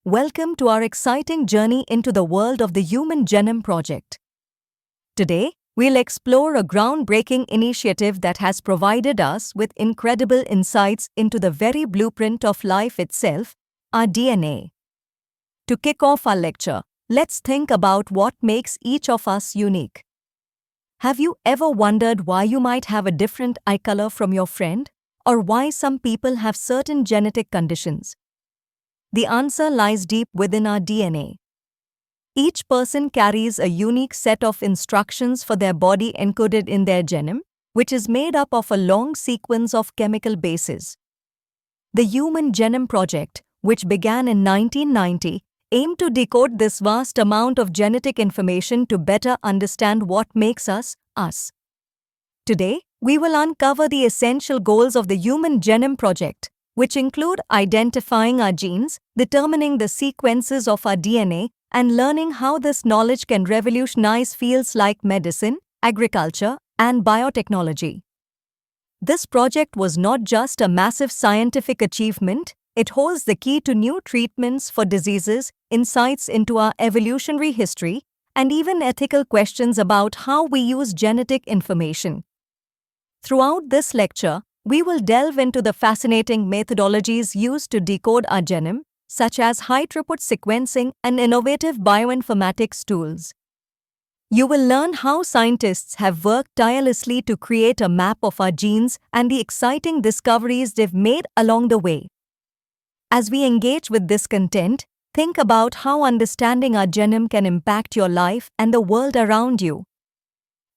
Welcome to our exciting journey into the world of the Human Genome Project. Today, we'll explore a groundbreaking initiative that has provided us with incredible insights into the very blueprint of life itself, our DNA. To kick off our lecture, let's think about what makes each of us unique. Have you ever wondered why you might have a different eye color from your friend, or why some people have certain genetic conditions? The answer lies deep within our DNA. Each person carries a unique set of instructions for their body encoded in their genome, which is made up of a long sequence of chemical bases. The Human Genome Project, which began in 1990, aimed to decode this vast amount of genetic information to better understand what makes us, us. Today, we will uncover the essential goals of the Human Genome Project, which include identifying our genes, determining the sequences of our DNA, and learning how this knowledge can revolutionize fields like medicine, agriculture, and biotechnology. This project was not just a massive scientific achievement, it holds the key to new treatments for diseases, insights into our evolutionary history, and even ethical questions about how we use genetic information. Throughout this lecture, we will delve into the fascinating methodologies used to decode our genome, such as high-throughput sequencing and innovative bioinformatics tools. You will learn how scientists have worked tirelessly to create a map of our genes and the exciting discoveries they've made along the way. As we engage with this content, think about how understanding our genome can impact your life and the world around you.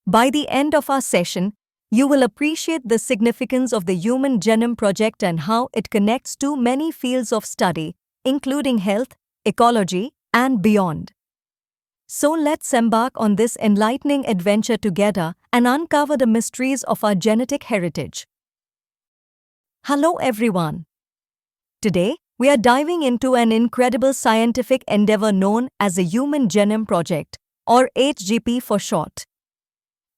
By the end of our session, you will appreciate the significance of the Human Genome Project and how it connects to many fields of study, including health, ecology, and beyond. So let's embark on this enlightening adventure together and uncover the mysteries of our genetic heritage. Hello everyone. Today, we are diving into an incredible scientific endeavor known as the Human Genome Project, or HGP for short.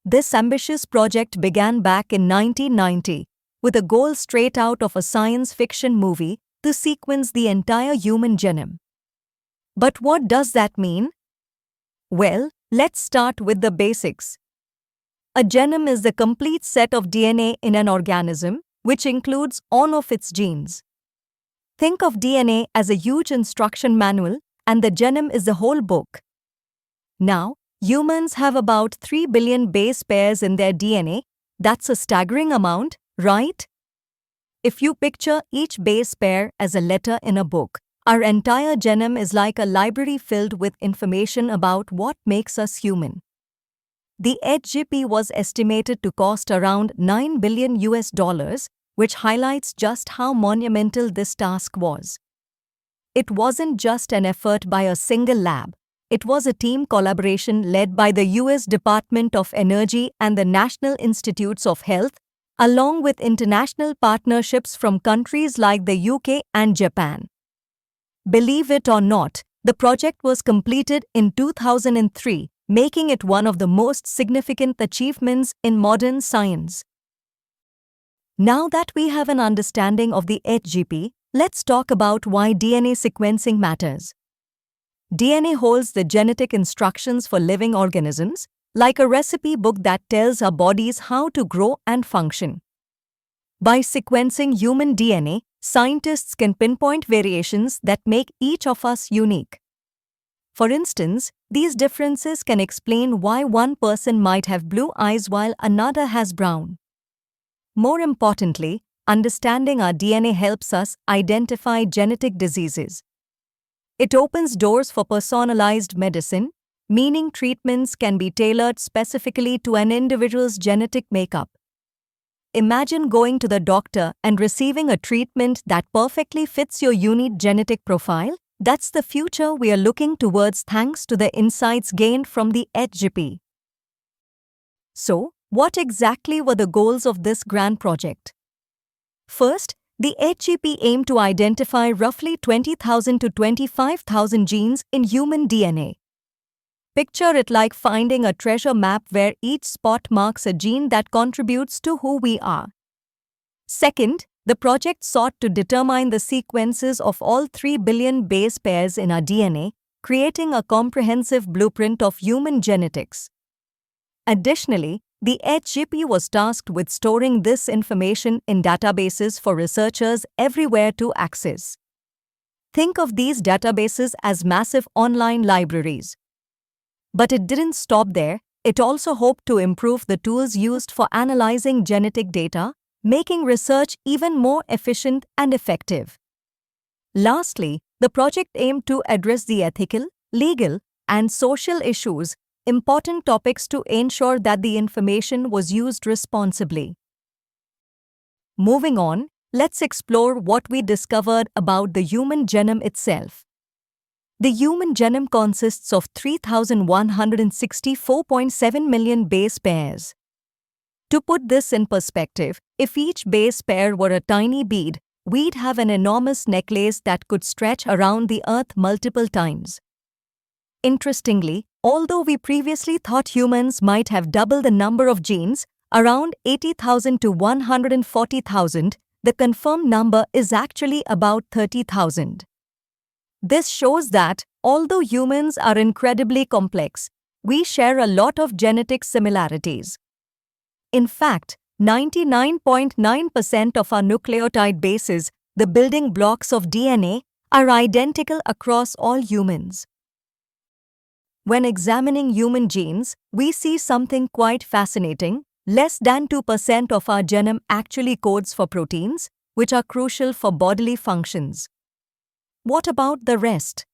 This ambitious project began back in 1990 with a goal straight out of a science fiction movie to sequence the entire human genome. But what does that mean? Well, let's start with the basics. A genome is the complete set of DNA in an organism, which includes all of its genes. Think of DNA as a huge instruction manual, and the genome is the whole book. Now, humans have about 3 billion base pairs in their DNA. That's a staggering amount, right? If you picture each base pair as a letter in a book, our entire genome is like a library filled with information about what makes us human. The HGP was estimated to cost around $9 billion, which highlights just how monumental this task was. It wasn't just an effort by a single lab. It was a team collaboration led by the US Department of Energy and the National Institutes of Health, along with international partnerships from countries like the UK and Japan. Believe it or not, the project was completed in 2003, making it one of the most significant achievements in modern science. Now that we have an understanding of the HGP, let's talk about why DNA sequencing matters. DNA holds the genetic instructions for living organisms, like a recipe book that tells our bodies how to grow and function. By sequencing human DNA, scientists can pinpoint variations that make each of us unique. For instance, these differences can explain why one person might have blue eyes while another has brown. More importantly, understanding our DNA helps us identify genetic diseases. It opens doors for personalized medicine, meaning treatments can be tailored specifically to an individual's genetic makeup. Imagine going to the doctor and receiving a treatment that perfectly fits your unique genetic profile. That's the future we are looking towards thanks to the insights gained from the HGP. So, what exactly were the goals of this grand project? First, the HGP aimed to identify roughly 20,000 to 25,000 genes in human DNA. Picture it like finding a treasure map where each spot marks a gene that contributes to who we are. Second, The project sought to determine the sequences of all 3 billion base pairs in our DNA, creating a comprehensive blueprint of human genetics. Additionally, the HGP was tasked with storing this information in databases for researchers everywhere to access. Think of these databases as massive online libraries. But it didn't stop there. It also hoped to improve the tools used for analyzing genetic data, making research even more efficient and effective. Lastly, the project aimed to address the ethical, legal, and social issues, important topics to ensure that the information was used responsibly. Moving on, let's explore what we discovered about the human genome itself. The human genome consists of 3,164.7 million base pairs. To put this in perspective, if each base pair were a tiny bead, we'd have an enormous necklace that could stretch around the Earth multiple times. Interestingly, although we previously thought humans might have double the number of genes, around 80,000 to 140,000, the confirmed number is actually about 30,000. This shows that, although humans are incredibly complex, we share a lot of genetic similarities. In fact, 99.9% of our nucleotide bases, the building blocks of DNA, are identical across all humans. When examining human genes, we see something quite fascinating. Less than 2% of our genome actually codes for proteins, which are crucial for bodily functions. What about the rest?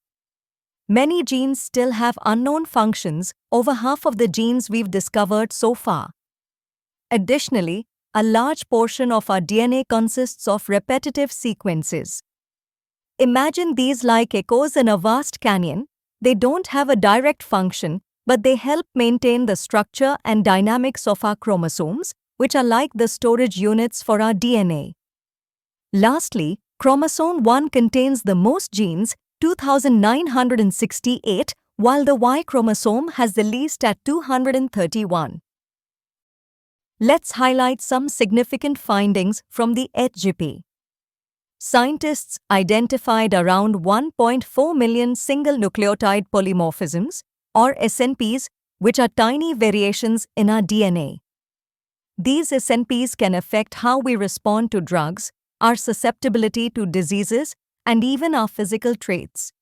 Many genes still have unknown functions, over half of the genes we've discovered so far. Additionally, a large portion of our DNA consists of repetitive sequences. Imagine these like echoes in a vast canyon. They don't have a direct function, but they help maintain the structure and dynamics of our chromosomes, which are like the storage units for our DNA. Lastly, chromosome 1 contains the most genes, 2,968, while the Y chromosome has the least at 231. Let's highlight some significant findings from the HGP. Scientists identified around 1.4 million single nucleotide polymorphisms, or SNPs, which are tiny variations in our DNA. These SNPs can affect how we respond to drugs, our susceptibility to diseases, and even our physical traits.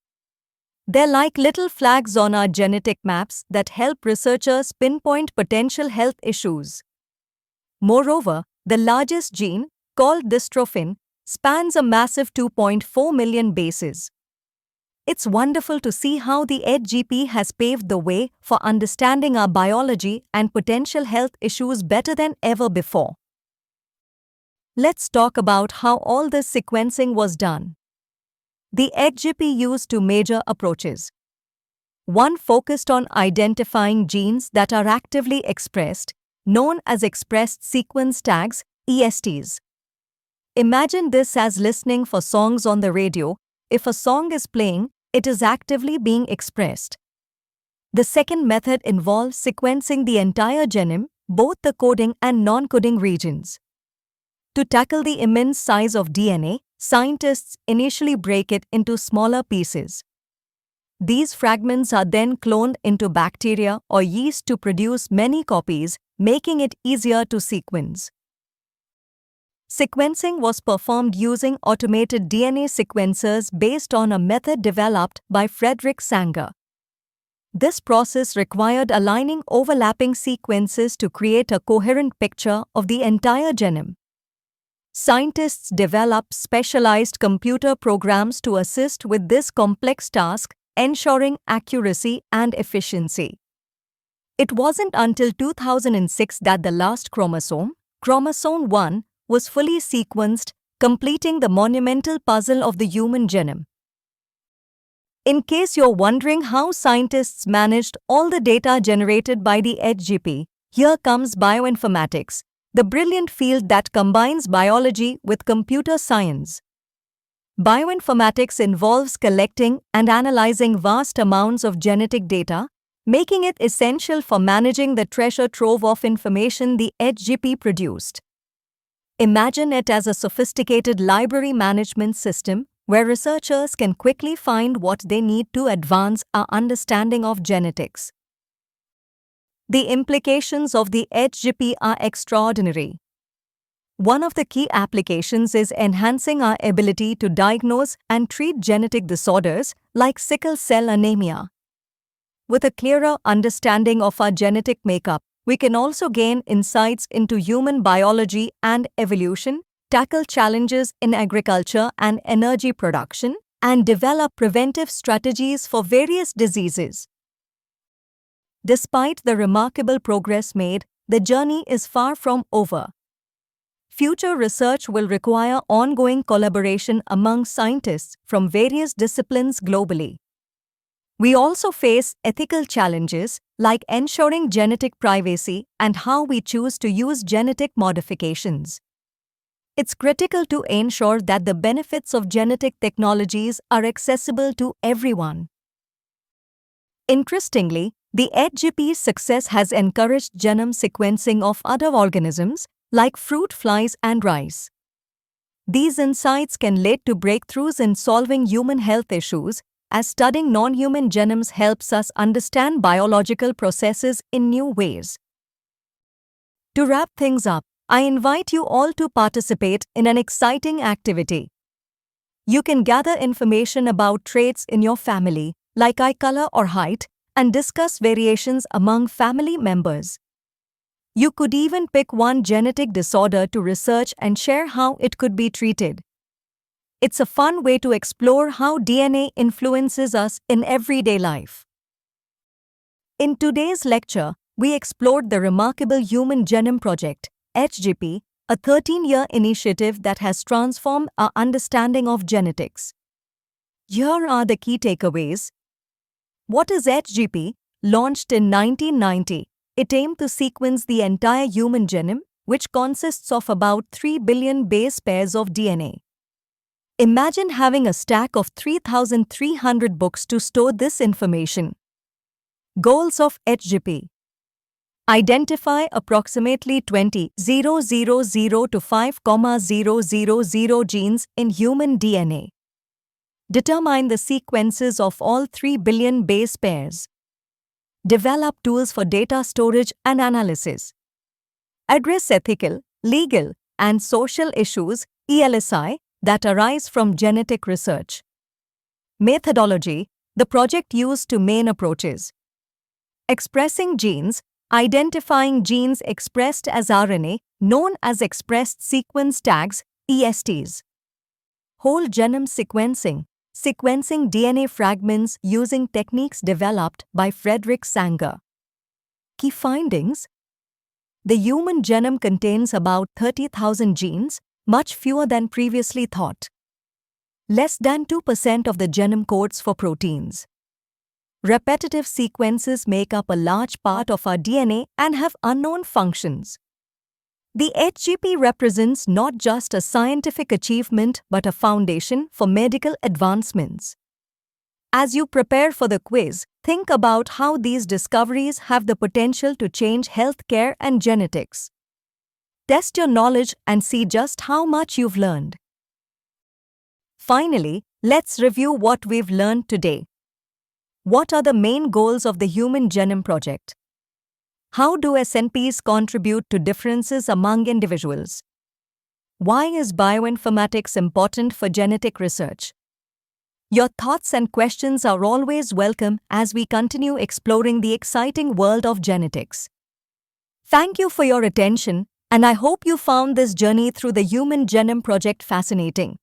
They're like little flags on our genetic maps that help researchers pinpoint potential health issues. Moreover, the largest gene, called dystrophin, spans a massive 2.4 million bases. It's wonderful to see how the HGP has paved the way for understanding our biology and potential health issues better than ever before. Let's talk about how all this sequencing was done. The HGP used two major approaches. One focused on identifying genes that are actively expressed, known as expressed sequence tags, ESTs. Imagine this as listening for songs on the radio. If a song is playing, it is actively being expressed. The second method involves sequencing the entire genome, both the coding and non-coding regions. To tackle the immense size of DNA, scientists initially break it into smaller pieces. These fragments are then cloned into bacteria or yeast to produce many copies, making it easier to sequence. Sequencing was performed using automated DNA sequencers based on a method developed by Frederick Sanger. This process required aligning overlapping sequences to create a coherent picture of the entire genome. Scientists developed specialized computer programs to assist with this complex task, ensuring accuracy and efficiency. It wasn't until 2006 that the last chromosome, chromosome 1, was fully sequenced, completing the monumental puzzle of the human genome. In case you're wondering how scientists managed all the data generated by the HGP, here comes bioinformatics, the brilliant field that combines biology with computer science. Bioinformatics involves collecting and analyzing vast amounts of genetic data, making it essential for managing the treasure trove of information the HGP produced. Imagine it as a sophisticated library management system where researchers can quickly find what they need to advance our understanding of genetics. The implications of the HGP are extraordinary. One of the key applications is enhancing our ability to diagnose and treat genetic disorders like sickle cell anemia. With a clearer understanding of our genetic makeup, we can also gain insights into human biology and evolution, tackle challenges in agriculture and energy production, and develop preventive strategies for various diseases. Despite the remarkable progress made, the journey is far from over. Future research will require ongoing collaboration among scientists from various disciplines globally. We also face ethical challenges like ensuring genetic privacy and how we choose to use genetic modifications. It's critical to ensure that the benefits of genetic technologies are accessible to everyone. Interestingly, the HGP's success has encouraged genome sequencing of other organisms like fruit flies and rice. These insights can lead to breakthroughs in solving human health issues, as studying non-human genomes helps us understand biological processes in new ways. To wrap things up, I invite you all to participate in an exciting activity. You can gather information about traits in your family, like eye color or height, and discuss variations among family members. You could even pick one genetic disorder to research and share how it could be treated. It's a fun way to explore how DNA influences us in everyday life. In today's lecture, we explored the remarkable Human Genome Project, HGP, a 13-year initiative that has transformed our understanding of genetics. Here are the key takeaways. What is HGP? Launched in 1990, it aimed to sequence the entire human genome, which consists of about 3 billion base pairs of DNA. Imagine having a stack of 3,300 books to store this information. Goals of HGP: identify approximately 20,000 to 5,000 genes in human DNA. Determine the sequences of all 3 billion base pairs. Develop tools for data storage and analysis. Address ethical, legal, and social issues (ELSI) that arise from genetic research. Methodology: the project used two main approaches. Expressing genes, identifying genes expressed as RNA, known as expressed sequence tags (ESTs). Whole genome sequencing, sequencing DNA fragments using techniques developed by Frederick Sanger. Key findings: the human genome contains about 30,000 genes, much fewer than previously thought. Less than 2% of the genome codes for proteins. Repetitive sequences make up a large part of our DNA and have unknown functions. The HGP represents not just a scientific achievement but a foundation for medical advancements. As you prepare for the quiz, think about how these discoveries have the potential to change healthcare and genetics. Test your knowledge and see just how much you've learned. Finally, let's review what we've learned today. What are the main goals of the Human Genome Project? How do SNPs contribute to differences among individuals? Why is bioinformatics important for genetic research? Your thoughts and questions are always welcome as we continue exploring the exciting world of genetics. Thank you for your attention, and I hope you found this journey through the Human Genome Project fascinating.